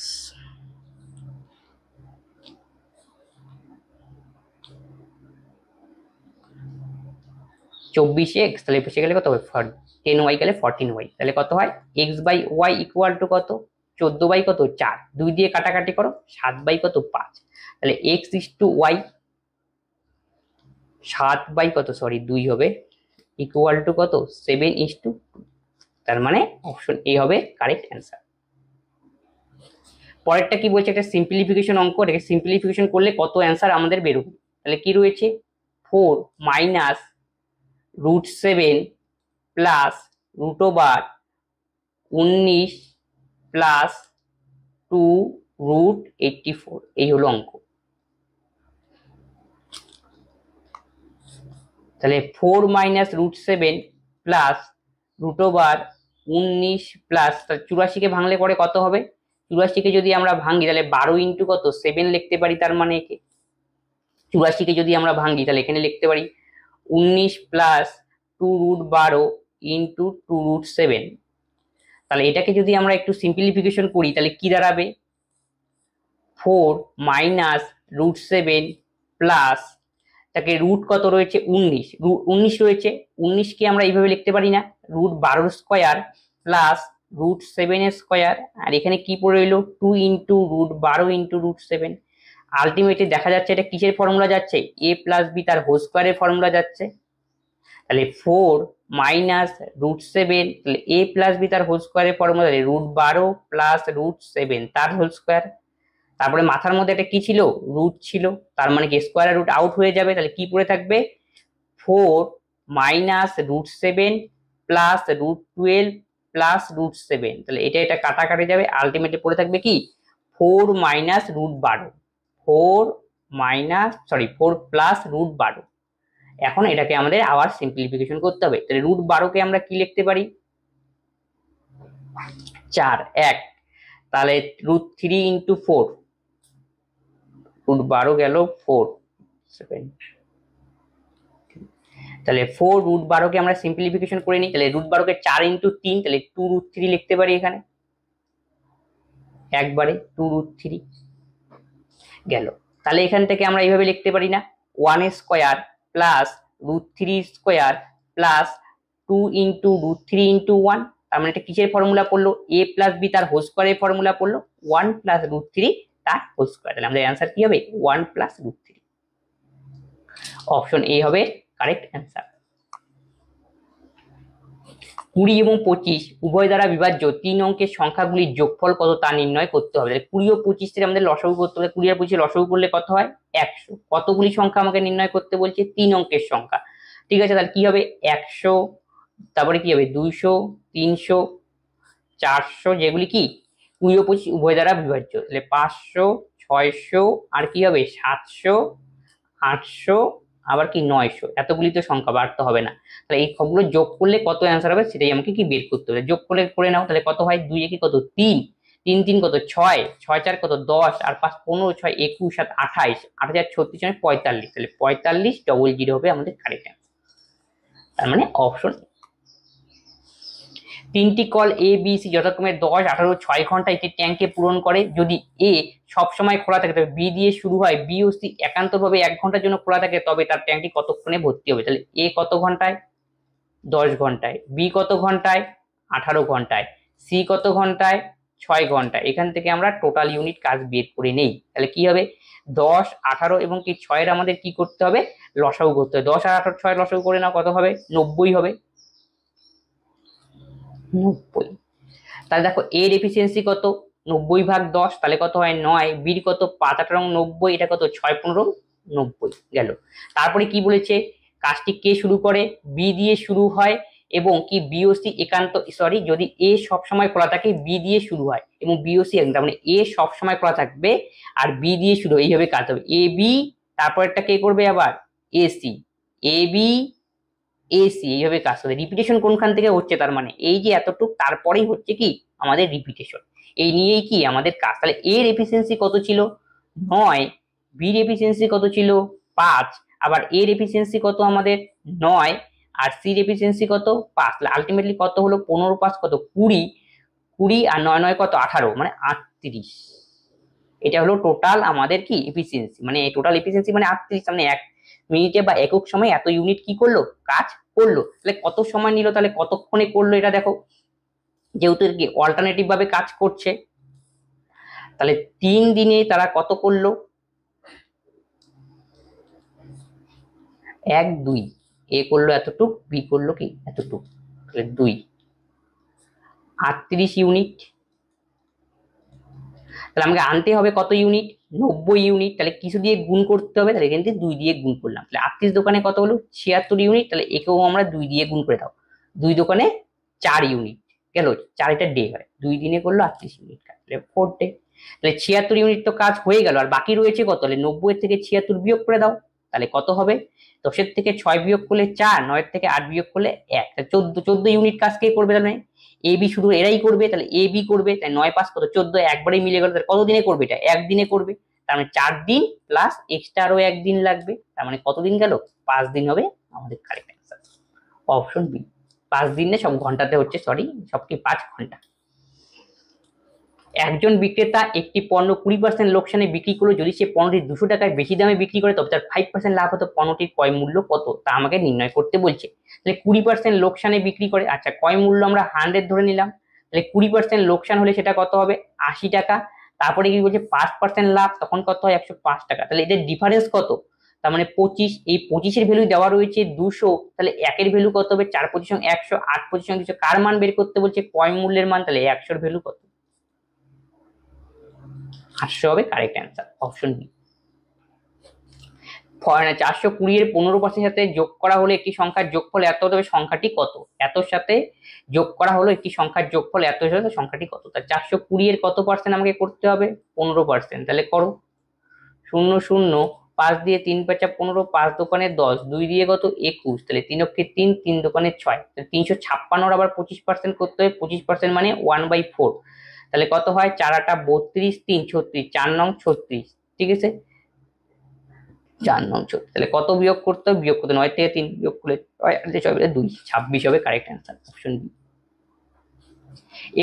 A: (24x) তাহলে এই পাশে গেলে কত হবে, 10y গেলে 14y, তাহলে কত হয়, x/y ইকুয়াল টু কত, 14 কত, 4। 2 দিয়ে কাটাকাটি করো, 7 কত, 5। তাহলে x ইস টু y, 7 কত, সরি 2 হবে, ইকুয়াল টু কত, 7:2। তার মানে অপশন এ হবে কারেক্ট অ্যান্সার। পরেরটা কি বলছে, একটা সিম্পলিফিকেশন অঙ্ক, এটাকে সিম্পলিফিকেশন করলে কত অ্যান্সার আমাদের বেরোবে। তাহলে কি রয়েছে, 4 মাইনাস √7 প্লাস √19 প্লাস 2√84, এই হলো অঙ্ক। তাহলে 4 মাইনাস √7 প্লাস √19 প্লাস 84 কে ভাঙলে পরে কত হবে, 84 কে যদি আমরা ভাঙি তাহলে 12 ইন্টু কত, 7 লিখতে পারি। তার মানে একে 84 কে যদি আমরা ভাঙি তাহলে এখানে লিখতে পারি 19 প্লাস 2√12 ইন্টু 2√7। তাহলে এটাকে যদি আমরা একটু সিম্পলিফিকেশন করি তাহলে কি দাঁড়াবে, 4 মাইনাস √7 প্লাস, তাকে রুট কত রয়েছে 19 রয়েছে, 19কে আমরা এইভাবে লিখতে পারি না, √12 স্কোয়ার প্লাস √7 স্কোয়ার, আর এখানে কি পড়ে রইলো 2 ইন্টু √12 ইন্টু √7। আলটিমেটলি দেখা যাচ্ছে এটা কিসের ফর্মুলা যাচ্ছে, a প্লাস বি তার হোল স্কোয়ারের ফর্মুলা যাচ্ছে। তাহলে 4 মাইনাস √7, তাহলে a প্লাস বি তার হোল স্কোয়ারের ফর্মুলা √12 প্লাস √7 তার হোল স্কোয়ার। তারপরে মাথার মধ্যে একটা কি ছিল, রুট ছিল, তার মানে কি স্কোয়ার রুট আউট হয়ে যাবে, তাহলে কি পড়ে থাকবে 4 মাইনাস √7 প্লাস √12 প্লাস √7। তাহলে এটা কাটাকাটি যাবে, আলটিমেটলি পড়ে থাকবে কি 4 মাইনাস √12, 4 প্লাস √12। এখন এটাকে আমাদের আবার সিম্পলিফিকেশন করতে হবে। তাহলে √12কে আমরা কি লিখতে পারি, 4 1, তাহলে √3 ইন্টু 4, √12 গেল 4 7, তাহলে 4√12কে আমরা সিম্পলিফিকেশন করে নিই। তাহলে √12কে 4 ইন্টু 3, তাহলে 2√3 লিখতে পারি এখানে একবারে 2√3 গেল। তাহলে এখান থেকে আমরা এইভাবে লিখতে পারি না, 1 square plus √3 square plus 2 into √3 into 1, তার মানে এটা কিসের ফর্মুলা পড়লো, a প্লাস বি তার হোল স্কোয়ারের ফর্মুলা পড়লো 1 প্লাস √3 তার হোল স্কোয়ার। তাহলে আমাদের অ্যান্সার কি হবে 1 প্লাস √3। অপশন এ হবে কারেক্ট অ্যান্সার। 20 এবং 25 উভয় দ্বারা বিভাজ্য 3 অঙ্কের সংখ্যাগুলির যোগফল কত তা নির্ণয় করতে হবে। 20 ও 25 থেকে আমাদের লসাগু করতে হবে। 20 আর 25 লসাগু করলে কত হয় 100। কতগুলি সংখ্যা আমাকে নির্ণয় করতে বলছে, 3 অঙ্কের সংখ্যা। ঠিক আছে, তাহলে কি হবে 100, তারপরে কি হবে 200, 300, 400, যেগুলি কি 20 ও 25 উভয় দ্বারা বিভাজ্য। তাহলে 500, 600, আর কি হবে 700, 800, আবার কি 900, এতগুলি তো সংখ্যা বাড়তে হবে না। তাহলে এই সবগুলো যোগ করলে কত অ্যান্সার হবে সেটাই আমাকে কি বের করতে হবে। যোগ করে নাও, তাহলে কত হয় 2 একে কত 3, 3 3 কত 6, 6 4 কত 10, আর 5 15, 6 21, 7 28, 8 আর 36 45, তাহলে 4500 হবে আমাদের কারেক্ট অ্যান্সার। তার মানে অপশন। 3টি কল এ বি সি যথাক্রমে 10, 18, 6 ঘন্টা একটি ট্যাঙ্কে পূরণ করে। যদি এ সবসময় খোলা থাকে তবে বি দিয়ে শুরু হয়, বি ও সি একান্তভাবে 1 ঘন্টার জন্য খোলা থাকে, তবে তার ট্যাঙ্কটি কতক্ষণে ভর্তি হবে। তাহলে এ কত ঘন্টায় 10 ঘন্টায়, বি কত ঘন্টায় 18 ঘন্টায়, সি কত ঘন্টায় 6 ঘন্টায়। এখান থেকে আমরা টোটাল ইউনিট কাজ বের করে নেই। তাহলে কি হবে 10, 18 এবং কি 6 এর আমাদের কি করতে হবে, লসাগু করতে হবে। 10 আর 18 6 লসাগু করে নাও, কত হবে 90 হবে, 90। তাহলে দেখো এর এফিসিয়েন্সি কত 90 ভাগ 10, তাহলে কত হয় 9, বির কত 5 8 90, এটা কত 6 15 90 গেল। তারপরে কি বলেছে, কাজটি কে শুরু করে, বি দিয়ে শুরু হয় এবং কি বিওসি একান্ত সরি যদি এ সব সময় খোলা থাকে বি দিয়ে শুরু হয় এবং বিওসি তার মানে এ সব সময় খোলা থাকবে আর বি দিয়ে শুরু, এইভাবে কাজ হবে। এ বি তারপরটা কে করবে আবার এসি, এ বি এসি, এইভাবে কাজ হবে। রিপিটেশন কোনখান থেকে হচ্ছে, তার মানে এই যে এতটুক তারপরেই হচ্ছে কি আমাদের রিপিটেশন, এই নিয়েই কি আমাদের কাজ। তাহলে এর এফিসিয়েন্সি কত ছিল 9, বির এফিসিয়েন্সি কত ছিল 5, আবার এর এফিসিয়েন্সি কত আমাদের 9 আর সির এফিসিয়েন্সি কত 5। তাহলে আলটিমেটলি কত হলো 15 5 কত 20, 20 আর 9 9 কত 18 মানে 38। এটা হলো টোটাল আমাদের কি এফিসিয়েন্সি, মানে টোটাল এফিসিয়েন্সি মানে 38, মানে 1 মিনিটে বা একক সময় এত ইউনিট কি করলো কাজ করলো। তাহলে কত সময় নিল, তাহলে কতক্ষণে করলো এটা দেখো, যেহেতু কি অল্টারনেটিভ ভাবে কাজ করছে, তাহলে 3 দিনে তারা কত করলো 1 2, এ করলো এতটুক, বি করলো কি এতটুক, তাহলে 2 38 ইউনিট। তাহলে আমাকে আনতে হবে কত ইউনিট 90 ইউনিট। তাহলে কিছু দিয়ে গুণ করতে হবে, তাহলে এখান থেকে 2 দিয়ে গুণ করলাম। তাহলে 38 দোকানে কত হলো 76 ইউনিট, তাহলে একেও আমরা 2 দিয়ে গুণ করে দাও, 2 দোকানে 4 ইউনিট গেল, 4টা ডে হয়, 2 দিনে করলো 38 ইউনিট কাজ, তাহলে 4 ডে। তাহলে 76 ইউনিট তো কাজ হয়ে গেল, আর বাকি রয়েছে কত, তাহলে 90 থেকে 76 বিয়োগ করে দাও, তাহলে কত হবে 10 থেকে 6 বিয়োগ করলে 4, 9 থেকে 8 বিয়োগ করলে 1, 14 ইউনিট কাজ কে করবে, তাহলে এ বি শুধু এরাই করবে, তাহলে এ বি করবে, তাই 9 5 কত 14, একবারেই মিলে গেল। তাহলে কত দিনে করবে এটা, একদিনে করবে, তার মানে 4 দিন প্লাস এক্সট্রা আরো 1 দিন লাগবে, তার মানে কত দিন গেল 5 দিন হবে আমাদের কারেক্ট অ্যান্সার। Option B. 5 দিন না, সব ঘন্টাতে হচ্ছে, সরি, সব কি 5 ঘন্টা। একজন বিক্রেতা একটি পণ্য 20% লোকসানে বিক্রি করলো, যদি সে পণ্যটি 200 টাকায় বেশি দামে বিক্রি করে তবে তার 5% লাভ হতো, পণ্যটির ক্রয় মূল্য কত তা আমাকে নির্ণয় করতে বলছে। তাহলে 20% লোকসানে বিক্রি করে, আচ্ছা ক্রয় মূল্য আমরা 100 ধরে নিলাম, তাহলে 20% লোকসান হলে সেটা কত হবে 80 টাকা, তারপরে কি বলছে 5% লাভ, তখন কত হয় 105 টাকা। তাহলে এদের ডিফারেন্স কত, তার মানে 25, এই 25-এর ভ্যালু দেওয়া রয়েছে 200, তাহলে একের ভ্যালু কত হবে 4 25 100, 8 25 200, কার মান বের করতে বলছে ক্রয় মূল্যের মান, তাহলে 100-এর ভ্যালু কত 800 হবে কারেক্ট অ্যান্সার, অপশন বি। 420 এর 15% সাথে যোগ করা হলে একটি সংখ্যার যোগফল এত হতে হবে, সংখ্যাটি কত, এতর সাথে যোগ করা হলো একটি সংখ্যার যোগফল এত হতে সংখ্যাটি কত, তাই 420 এর কত পার্সেন্ট আমাকে করতে হবে 15%, তাহলে করো 0 0 5 দিয়ে 3 5 15, 5 দোকানে 10, 2 দিয়ে কত 21, তাহলে 3 অক্ষে 3, 3 দোকানে 6, 356 আবার 25% করতে হবে, 25% মানে 1/4, তাহলে কত হয় 4 8 32, 3 36, 4 নং 36, ঠিক আছে 4 নং 36, তাহলে কত বিয়োগ করতে হবে, বিয়োগ করতে 9 থেকে 3 বিয়োগ করলে 2, 26 হবে কারেক্ট অ্যান্সার, অপশন বি।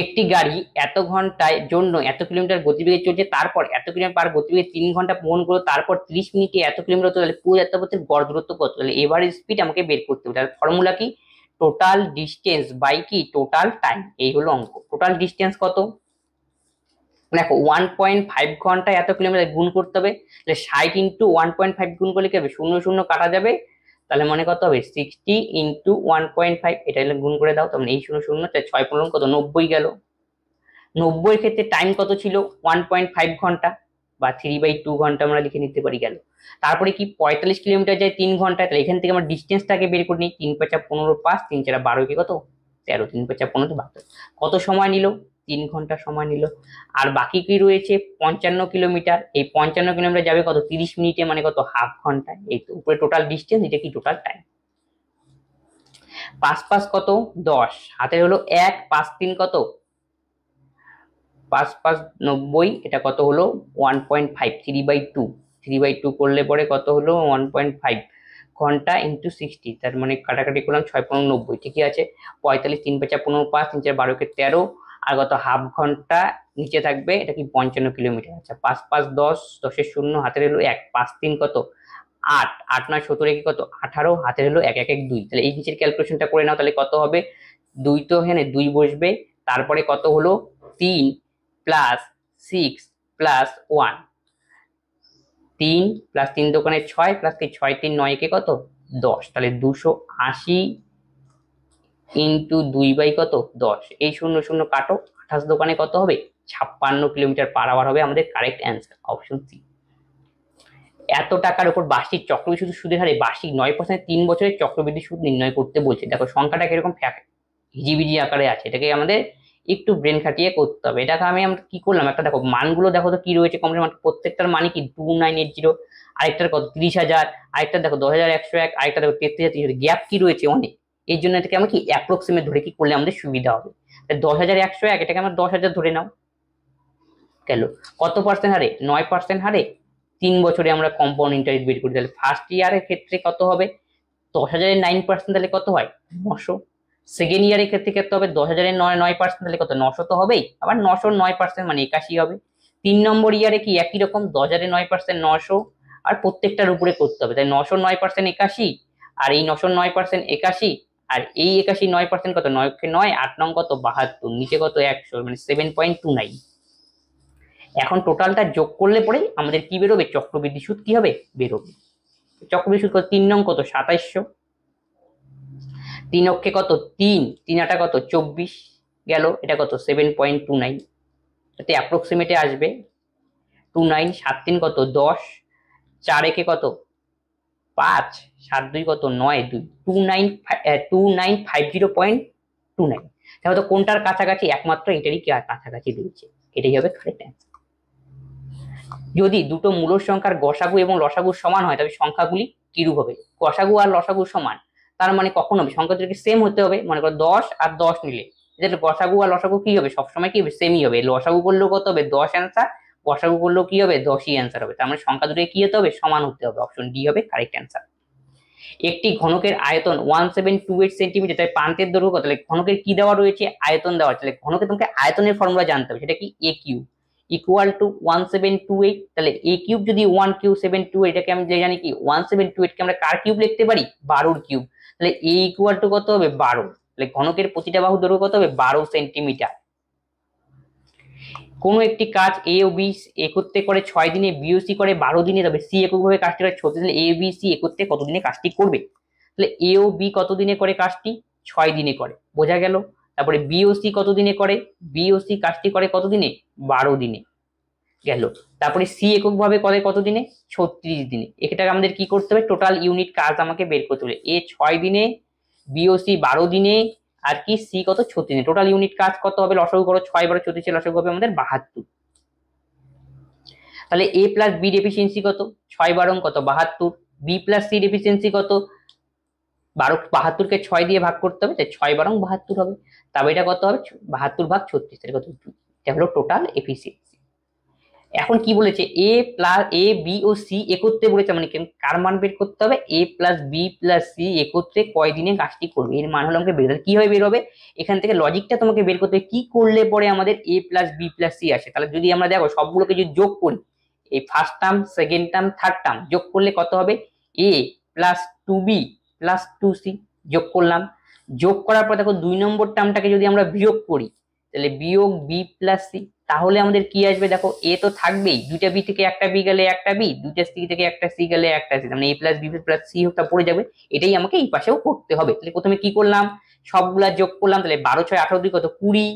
A: একটি গাড়ি এত ঘন্টায় জন্য এত কিলোমিটার গতিবেগে চলছে, তারপর এত কিলোমিটার পার গতিবেগে 3 ঘন্টা ভ্রমণ করলো, তারপর 30 মিনিটে এত কিলোমিটার, তাহলে পুরো যাত্রাপথের গড় দূরত্ব কত, তাহলে এভারেজ স্পিড আমাকে বের করতে হবে, তাহলে ফর্মুলা কি টোটাল ডিস্টেন্স বাই কি টোটাল টাইম, এই হলো অঙ্ক। টোটাল ডিস্টেন্স কত, দেখো 1.5 ঘন্টায় এত কিলোমিটার গুণ করতে হবে, তাহলে 60 ইন্টু 1.5 গুণ করলে কি হবে 0 0 কাটা যাবে, তাহলে মনে কত হবে 60 ইন্টু 1.5, এটা গুণ করে দাও, তার মানে এই 0 0 তাই 6 15 কত 90 গেল। 90 এর ক্ষেত্রে টাইম কত ছিল 1.5 ঘন্টা বা 3/2 ঘন্টা আমরা লিখে নিতে পারি, গেল। তারপরে কি 45 কিলোমিটার যায় 3 ঘন্টায়, তাহলে এখান থেকে আমরা ডিস্টেন্সটাকে বের করে নিই, 3 5 15 5, 3 4 12 কে কত 13, 3 5 15 72, কত সময় নিল 3 ঘন্টা সময় নিল। আর বাকি কি রয়েছে 55 কিলোমিটার, এই 55 কিলোমিটার যাবে কত 30 মিনিটে, মানে কত হাফ ঘন্টায়, এই তো উপরে টোটাল ডিস্টেন্স, এটা কি টোটাল টাইম। 5 5 কত 10, হাতের হলো 1, 5 3 কত 5 5 90, এটা কত হলো 1.5, 3/2, 3/2 করলে পরে কত হলো 1.5 ঘন্টা ইন্টু 60, তার মানে কাটাকাটি করলাম 6 15 90, ঠিকই আছে। 45 3 5 15 5, 3 4 12 কে 13, আর কত হাফ ঘন্টা নিচে থাকবে, এটা কি 55 কিলোমিটার। আচ্ছা 5 5 10, 10 এর শূন্য হাতের হলো 1, 5 3 কত 8, 8 9 17 কি কত 18, হাতের হলো 1 1 1 2, তাহলে এই নিচের ক্যালকুলেশনটা করে নাও, তাহলে কত হবে 2 তো এখানে 2 বসবে, তারপরে কত হলো 3 প্লাস 6 প্লাস 1, 3 প্লাস 3 দোকানে 6 প্লাস কি 6 3 9 কে কত 10, তাহলে 280 ইন্টু 2 বাই কত 10, এই 0 0 কাটো, 28 দোকানে কত হবে 56 কিলোমিটার পার আওয়ার হবে আমাদের কারেক্ট অ্যান্সার, অপশন সি। এত টাকার উপর বার্ষিক চক্রবৃদ্ধি সুদের হারে বার্ষিক 9% 3 বছরের চক্রবৃদ্ধি সুদ নির্ণয় করতে বলছে। দেখো সংখ্যাটা কিরকম হিজিবিজি আকারে আছে, এটাকে আমাদের একটু ব্রেন খাটিয়ে করতে হবে। এটাকে আমরা কি করলাম, একটা দেখো মানগুলো দেখো তো কি রয়েছে কমপ্লিট মান, প্রত্যেকটার মানে কি 2980, আরেকটার কত 30,000, আরেকটা দেখো 10,101, আরেকটা দেখো 33,000, গ্যাপ কি রয়েছে অনেক, এই জন্য এটাকে আমরা কি অ্যাপ্রক্সিমেট ধরে কি করলে আমাদের সুবিধা হবে। 10,101 এটাকে আমরা 10,000 ধরে নাও, গেল কত পার্সেন্ট হারে 9% হারে 3 বছরে আমরা কম্পাউন্ড ইন্টারেস্ট বের করি, তাহলে ফার্স্ট ইয়ারের ক্ষেত্রে কত হবে 10,000-এর 9%, তাহলে কত হয় 900। সেকেন্ড ইয়ারের ক্ষেত্রে কত হবে 10,000-এর 9%, তাহলে কত 900 তো হবেই, আবার 900 9% মানে 81 হবে। 3 নম্বর ইয়ারে কি একই রকম 10,000-এর 9% 900, আর প্রত্যেকটার উপরে করতে হবে, তাই 900 9% 81, আর এই 900 9% 81, আর এই 81 9% কত 9 কে 9, 8 নং কত 72, নিচে কত 100 মানে 7.29। এখন টোটালটা যোগ করলে পরে আমাদের কি বেরোবে চক্রবৃদ্ধি সুদ কি হবে বেরোবে। চক্রবৃদ্ধি সুদ কত 3 নং কত 2700, 3 অক্ষে কত 3, 3 আটা কত 24 গেল, এটা কত 7.29, এতে অ্যাপ্রক্সিমেটে আসবে 29, 7 3 কত 10, 4 একে কত 5, 7 2 কত 9 2, 2950.29, তাহলে তো কোনটার কাছাকাছি, একমাত্র এটারই কাছাকাছি রয়েছে, এটাই হবে কারেক্ট অ্যান্সার। যদি দুটো মূলদ সংখ্যার গসাগু এবং লসাগু সমান হয় তবে সংখ্যাগুলি কিরূপ হবে, গসাগু আর লসাগু সমান, তার মানে কখন হবে সংখ্যা দুটোকে সেম হতে হবে, মনে করো 10 আর 10 নিলে এটা গসাগু আর লসাগু কি হবে সবসময় কি হবে সেমই হবে, লসাগু করলেও কত হবে 10 অ্যান্সার, গসাগু করলেও কি হবে 10ই অ্যান্সার হবে, তার মানে সংখ্যা দুটোকে কি হতে হবে সমান হতে হবে, অপশন ডি হবে কারেক্ট অ্যান্সার। একটি ঘনকের আয়তন 1728 সেন্টিমিটার, তাই প্রান্তের দৈর্ঘ্য কত? তাহলে ঘনকের কি দেওয়া রয়েছে? আয়তন দেওয়া। তাহলে ঘনকে তোমাকে আয়তনের ফর্মুলা জানতে হবে, সেটা কি? a cube equal to 1728। তাহলে a কিউব যদি 1728, এটাকে আমি জানি কি 1728 কে আমরা কার কিউব লিখতে পারি? 12 কিউব। তাহলে a ইকুয়াল টু কত হবে? 12। তাহলে ঘনকের প্রতিটা বাহু দৈর্ঘ্য কত হবে? 12 সেন্টিমিটার। কোনো একটি কাজ এ ও বি একত্রে করে 6 দিনে, বি ও সি করে 12 দিনে, তবে সি এককভাবে কাজটি করে 36। তাহলে এ বি সি একত্রে কত দিনে কাজটি করবে? তাহলে এ ও বি কত দিনে করে কাজটি? 6 দিনে করে, বোঝা গেল। তারপরে বি ও সি কত দিনে করে? বি ও সি কাজটি করে কত দিনে? 12 দিনে, গেল। তারপরে সি এককভাবে করে কত দিনে? 36 দিনে। এটাকে আমাদের কি করতে হবে? টোটাল ইউনিট কাজ আমাকে বের করতে হবে। এ 6 দিনে, বি ও সি 12 দিনে, আর কি সি কত? 36 দিনে। টোটাল ইউনিট কাজ কত হবে? লসাগু করো, 6 বার 34, লসাগু হবে আমাদের 72। তাহলে এ প্লাস বি এফিসিয়েন্সি কত? 6 বারং কত? 72। বি প্লাস সি এফিসিয়েন্সি কত? 72 কে 6 দিয়ে ভাগ করতে হবে, তাই 6 বারং 72 হবে। তবে এটা কত হবে? 72 ভাগ 36, তাহলে কত? 2। এটা হলো টোটাল এফিসিয়েন্সি। এখন কি বলেছে? এ plus A B O C একত্রে বলেছে, মানে কার মান বের করতে হবে? এ প্লাস বি প্লাস সি একত্রে কয় দিনে কাজটি করবে, এর মান হলো আমাকে বের করতে। কি হয় বের হবে? এখান থেকে লজিকটা তোমাকে বের করতে হবে, কি করলে পরে আমাদের এ প্লাস বি প্লাস সি আসে। তাহলে যদি আমরা দেখো সবগুলোকে যদি যোগ করি, এই first term, second term, third term যোগ করলে কত হবে? এ প্লাস 2b প্লাস 2c যোগ করলাম। যোগ করার পর দেখো 2 নম্বর টার্মটাকে যদি আমরা বিয়োগ করি, তাহলে বিয়োগ বি প্লাস সি, তাহলে আমাদের কি আসবে? দেখো এ তো থাকবেই, দুইটা বি থেকে একটা বি গেলে একটা বি, দুইটা সি থেকে একটা সি গেলে একটা সি, মানে এ প্লাস বি প্লাস সি ওটা পড়ে যাবে। এটাই আমাকে এই পাশেও করতে হবে। তাহলে প্রথমে কি করলাম? সবগুলা যোগ করলাম। তাহলে 12 6 18 2 কত? 20।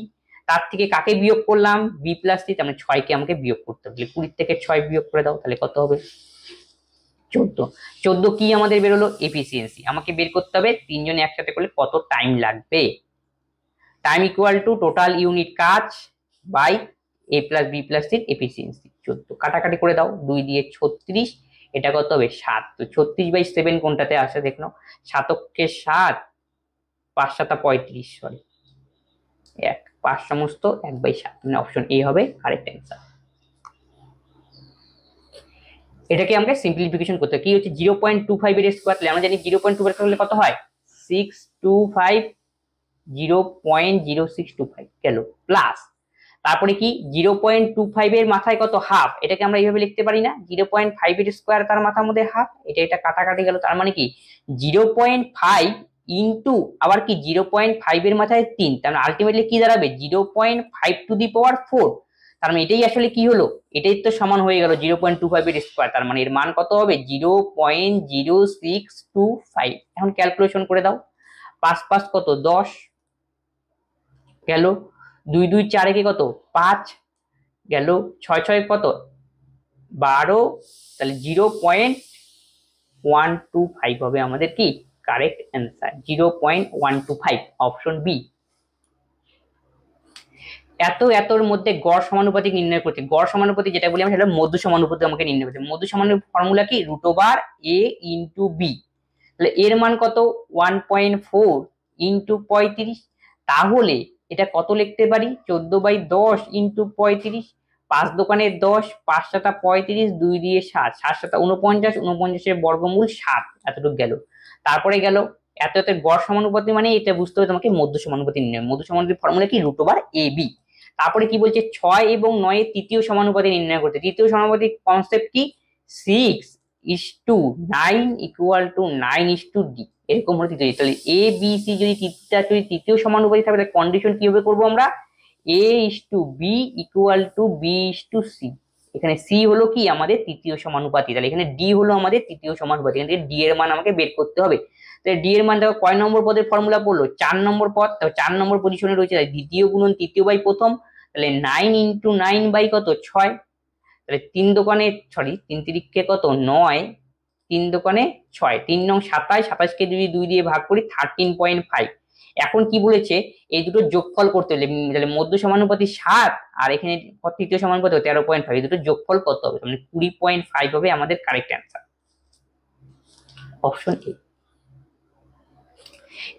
A: তার থেকে কাকে বিয়োগ করলাম? বি প্লাস সি, তার মানে 6 কে আমাকে বিয়োগ করতে হবে। 20 থেকে 6 বিয়োগ করে দাও, তাহলে কত হবে? 14। 14 কি আমাদের বেরোলো? এফিসিয়েন্সি। আমাকে বের করতে হবে তিনজনে একসাথে করলে কত টাইম লাগবে। Time equal to total unit কাজ by A plus B plus সির এফিসিয়েন্সি। 14 কাটাকাটি করে দাও, 2 দিয়ে 36, এটা কত হবে? 7। তো 36/7 কোনটাতে আসে দেখো? 7 7, 5 7 35, সরি 1, 5 সমস্ত 1/7, মানে অপশন এ হবে কারেক্ট অ্যান্সার। এটাকে আমাকে সিম্পলিফিকেশন করতে হবে। কি হচ্ছে? 0.25 এর স্কয়ার, তাহলে আমরা জানি 0.25 করলে কত হয়? 625, 0.0625 গেল, প্লাস তারপরে কি 0.25 এর মাথায় কত? হাফ। এটাকে আমরা এইভাবে লিখতে পারি না? 0.5 এর স্কয়ার তার মাথার মধ্যে হাফ, এটা কাটাকাটি গেল। তার মানে কি 0.5 ইন্টু আবার কি 0.5 এর মাথায় 3, তার মানে আলটিমেটলি কি দাঁড়াবে? 0.5 টু দি পাওয়ার 4। তার মানে এটাই আসলে কি হলো? এটাই তো সমান হয়ে গেল 0.25 এর স্কয়ার। তার মানে এর মান কত হবে? 0.0625। এখন ক্যালকুলেশন করে দাও। 5 5 কত? 10 গেল, 2 2 4 কে কত? 5 গেল, 6 6 কত? 12। তাহলে 0.125 হবে আমাদের কি কারেক্ট অ্যান্সার। 0.125, option B. এতর মধ্যে গড় সমানুপাতিক নির্ণয় করতে, গড় সমানুপাতিক যেটা বলি আমরা সেটা মধ্য সমানুপাতিক আমাকে নির্ণয় করতে। মধ্য সমানুপাতিক ফর্মুলা কি? √/a into B. তাহলে এর মান কত? 1.4 ইন্টু 35। তাহলে এটা কত লিখতে পারি? 14/10 ইন্টু 35। 5 দোকানে 10, 5 7 35, 2 দিয়ে 7, 7 7 49, 49 এর বর্গমূল 7, এতটুকু গেল। তারপরে গেল এত গড় সমানুপাতি, মানে এটা বুঝতে হবে তোমাকে মধ্য সমানুপাতি নির্ণয়। মধ্য সমানুপাতি ফর্মুলা কি? √/ab। তারপরে কি বলছে? 6 এবং 9 এর তৃতীয় সমানুপাতি নির্ণয় করতে। তৃতীয় সমানুপাতি কনসেপ্ট কি? 6:9 ইকুয়াল টু 9:d, এরকম হলে তৃতীয়। তাহলে এ বি সি যদি তৃতীয় সমানুপাতি থাকে, তাহলে কন্ডিশন কিভাবে করবো আমরা? a:b equal to b:c। এখানে সি হলো কি? আমাদের তৃতীয় সমানুপাতি, তাহলে এখানে ডি হলো আমাদের তৃতীয় সমানুপাতি। এখান থেকে ডি এর মান আমাকে বের করতে হবে। তাহলে ডি এর মান দেখো কয় নম্বর পদের ফর্মুলা পড়লো? 4 নম্বর পদ। তো 4 নম্বর পজিশনে রয়েছে, দ্বিতীয় গুণন তৃতীয় বাই প্রথম। তাহলে 9 ইন্টু 9 বাই কত? 6। তাহলে 3 দোকানে, সরি 3 তিরিকে কত? 9, 3 দোকানে 6, 3 নং 27, 27 কে যদি 2 দিয়ে ভাগ করি 13.5। এখন কি বলেছে? এই দুটো যোগফল করতে হলে, তাহলে মধ্য সমানুপাতি 7 আর এখানে তৃতীয় সমানুপাতি 13.5, এই দুটো যোগফল কত হবে? মানে 20.5 হবে আমাদের কারেক্ট অ্যান্সার, অপশন এ।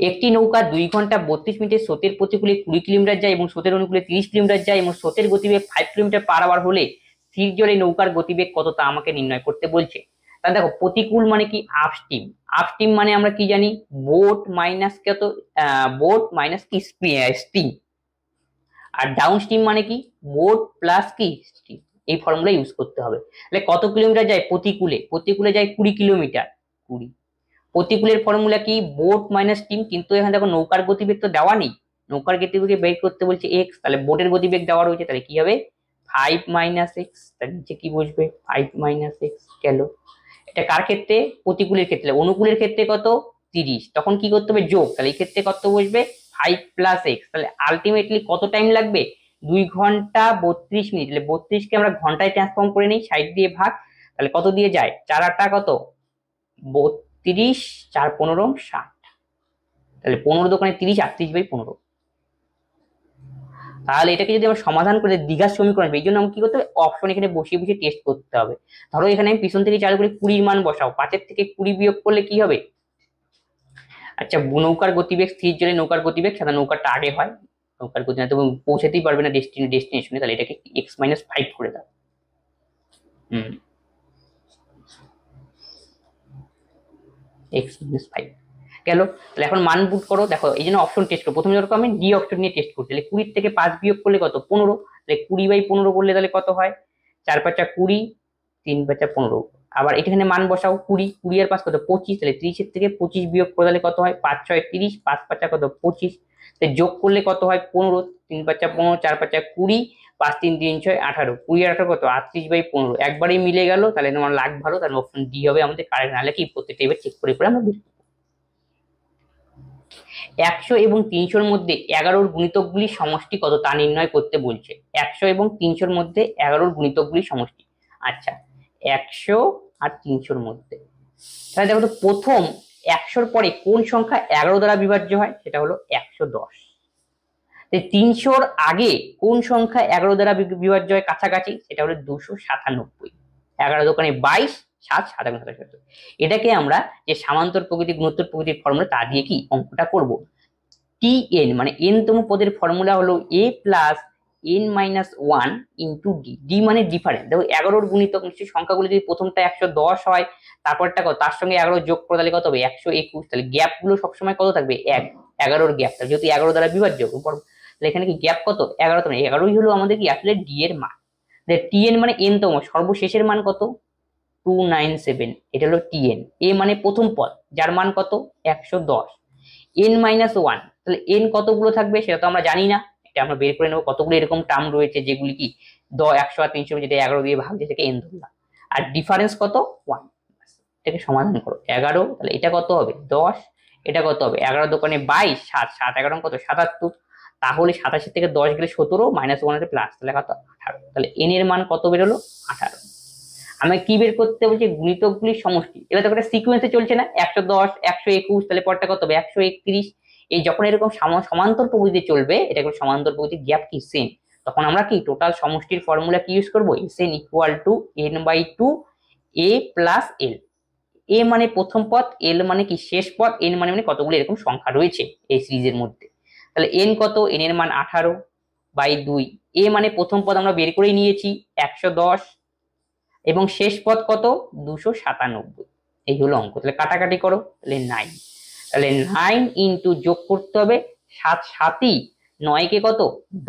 A: একটি নৌকা 2 ঘন্টা 32 মিনিটে স্রোতের প্রতিকূলে 20 কিলোমিটার যায় এবং স্রোতের অনুকূলে 30 কিলোমিটার যায় এবং স্রোতের গতিবেগ 5 কিলোমিটার পার আওয়ার হলে স্থির জলে নৌকার গতিবেগ কত তা আমাকে নির্ণয় করতে বলছে। তাহলে দেখো প্রতিকূল মানে কি আপস্ট্রিম, আপস্ট্রিম মানে আমরা কি জানি বোট মাইনাস কত, বোট মাইনাস কি স্ট্রিম, আর ডাউন স্ট্রিম মানে কি বোট প্লাস কি স্ট্রিম, এই ফর্মুলা ইউজ করতে হবে। তাহলে কত কিলোমিটার যায় প্রতিকূলে, প্রতিকূলে যায় 20 কিলোমিটার, 20। প্রতিকূলের ফর্মুলা কি বোট মাইনাস স্ট্রিম, কিন্তু এখানে দেখো নৌকার গতিবেগ তো দেওয়া নেই, নৌকার গতিবেগে বের করতে বলছে এক্স, তাহলে বোটের গতিবেগ দেওয়া রয়েছে, তাহলে কি হবে 5 মাইনাস এক্স, তার নিচে কি বসবে 5 মাইনাস এক্স গেল। এটা কার ক্ষেত্রে প্রতিকূলের ক্ষেত্রে, অনুকূলের ক্ষেত্রে কত 30, তখন কি করতে হবে যোগ, তাহলে এই ক্ষেত্রে কত বসবে 5 প্লাস এক্স, তাহলে আলটিমেটলি কত টাইম লাগবে 2 ঘন্টা 32 মিনিট, তাহলে 32 কে আমরা ঘন্টায় ট্রান্সফর্ম করে নিই 60 দিয়ে ভাগ, তাহলে কত দিয়ে যায় 4 8 কত 32, 4 15 60, তাহলে 15 দোকানে 30, 38/15। তাহলে এটাকে যদি আমরা সমাধান করে দ্বিঘাত সমীকরণ, এই জন্য আমাকে কি করতে হবে অপশন এখানে বসিয়ে বসিয়ে টেস্ট করতে হবে। ধরো এখানে আমি পিছন থেকে চালু করে 20 মান বসাও, 5 থেকে 20 বিয়োগ করলে কি হবে, আচ্ছা নৌকার গতিবেগ স্থির জলে নৌকার গতিবেগ সাদা নৌকাটা আগে হয়, নৌকার গতিবেগ তুমি পৌঁছাতেই পারবে না ডেস্টিনেশনে, তাহলে এটাকে x-5 করে দাও। x-5 গেল। তাহলে এখন মান পুট করো, দেখো এই জন্য অপশন টেস্ট করো, প্রথমে ধরো আমি ডি অপশন নিয়ে টেস্ট করছি, তাহলে 20 থেকে 5 বিয়োগ করলে কত 15, তাহলে 20/15 করলে তাহলে কত হয় 4 5 20, 3 5 15, আবার এখানে মান বসাও 20, 20 আর 5 কত 25, তাহলে 30 থেকে 25 বিয়োগ করে তাহলে কত হয় 5 6 30, 5 5 কত 25, তাহলে যোগ করলে কত হয় 15, 3 5 15, 4 5 20, 5 3 3 6 18, 20 আর 18 কত 38/15, একবারেই মিলে গেল, তাহলে তোমার লাখ ভালো, তাহলে অপশন ডি হবে আমাদের কারেক্ট, নাহলে কি প্রত্যেকটা এবার চেক করে আমরা 100 এবং 300-র মধ্যে 11-র গুণিতকগুলির সমষ্টি কত তা নির্ণয় করতে বলছে। 100 এবং 300-র মধ্যে 11-র গুণিতকগুলির সমষ্টি, আচ্ছা 100 আর 300-র মধ্যে, তাহলে দেখো তো প্রথম 100-র পরে কোন সংখ্যা 11 দ্বারা বিভাজ্য হয়, সেটা হলো 110। 300-র আগে কোন সংখ্যা 11 দ্বারা বিভাজ্য হয় কাছাকাছি, সেটা হলো 297, 11 দোকানে 22, 7 7 77। এটাকে আমরা যে সামান্তর প্রকৃতি গুণোত্তর প্রকৃতির ফর্মুলা তা দিয়ে কি অঙ্কটা করব। tn মানে n তম পদের ফর্মুলা হলো a plus n-1 into D, D মানে ডিফারেন্স। দেখো 11-র গুণিতক নিশ্চয়ই সংখ্যাগুলো যদি প্রথমটা 110 হয়, তারপরটা কত তার সঙ্গে 11 যোগ করে তাহলে কত হবে 121, তাহলে গ্যাপ গুলো সবসময় কত থাকবে 1, 11-র গ্যাপটা যেহেতু 11 দ্বারা বিভাজ্য, তাহলে এখানে কি গ্যাপ কত 11, তো 11ই হলো আমাদের কি আসলে ডি এর মান। tn মানে n তম সর্বশেষের মান কত 297, এটা হলো tn। এ মানে প্রথম পদ যার মান কত 110, n-1, তাহলে n কতগুলো থাকবে সেটা তো আমরা জানি না, এটা আমরা বের করে নেবো কতগুলো এরকম টার্ম রয়েছে যেগুলি কি 100 আর 300 যেটা 11 দিয়ে ভাগ, যেটাকে n ধরলাম, আর ডিফারেন্স কত 1, এটাকে সমাধান করো 11, তাহলে এটা কত হবে 10, এটা কত হবে 11 দোকানে 22, 7 7 11 কত 77, তাহলে 87 থেকে 10 গেলে 17, -1 আছে প্লাস, তাহলে কত 18, তাহলে n এর মান কত বেরোলো 18। আমি কি বের করতে বলছি গুণিতকগুলির সমষ্টি, এবার দেখো এটা সিকোয়েন্সে চলছে না 110 121, তাহলে পরটা কত হবে 131, এই যখন এরকম সমান্তর প্রকৃতিতে চলবে, এটা কোনো সমান্তর প্রকৃতির গ্যাপ কি সেম, তখন আমরা কি টোটাল সমষ্টির ফর্মুলা কি ইউজ করব Sn = n/2 a plus l, a মানে প্রথম পদ, l মানে কি শেষ পদ, n মানে কতগুলো এরকম সংখ্যা রয়েছে এই সিরিজের মধ্যে, তাহলে n কত n এর মান 18/2, a মানে প্রথম পদ আমরা বের করে নিয়েছি 110 এবং শেষ পদ কত 297, এই হলো অঙ্ক। তাহলে কাটাকাটি করো, তাহলে 9, তাহলে 9 ইন্টু যোগ করতে হবে 7 7ই 9 কে কত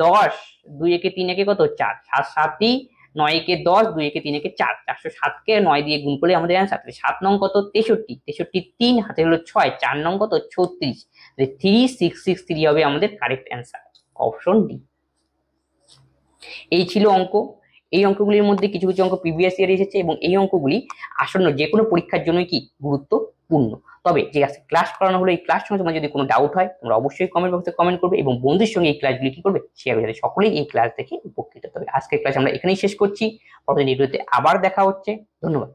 A: 10, 2 একে 3 একে কত 4, 7 7ই 9 কে 10, 2 একে 3 একে 4, 407 কে 9 দিয়ে গুণ করলে আমাদের অ্যান্সার, 7 নং কত 63, 63 3 হাতে হলো 6, 4 নং কত 36, 3663 হবে আমাদের কারেক্ট অ্যান্সার, অপশন ডি। এই ছিল অঙ্ক। এই অঙ্কগুলির মধ্যে কিছু কিছু অঙ্ক প্রিভিয়াস ইয়ার এসেছে এবং এই অঙ্কগুলি আসন্ন যে কোনো পরীক্ষার জন্য কি গুরুত্বপূর্ণ। তবে যে ক্লাস করানো হলো, এই ক্লাস সঙ্গে তোমার যদি কোনো ডাউট হয় তোমরা অবশ্যই কমেন্ট বক্সে কমেন্ট করবে এবং বন্ধুদের সঙ্গে এই ক্লাসগুলি কি করবে শেয়ার করে, সকলেই এই ক্লাস দেখে উপকৃত হবে। আজকের ক্লাস আমরা এখানেই শেষ করছি, পরবর্তী ভিডিওতে আবার দেখা হচ্ছে, ধন্যবাদ।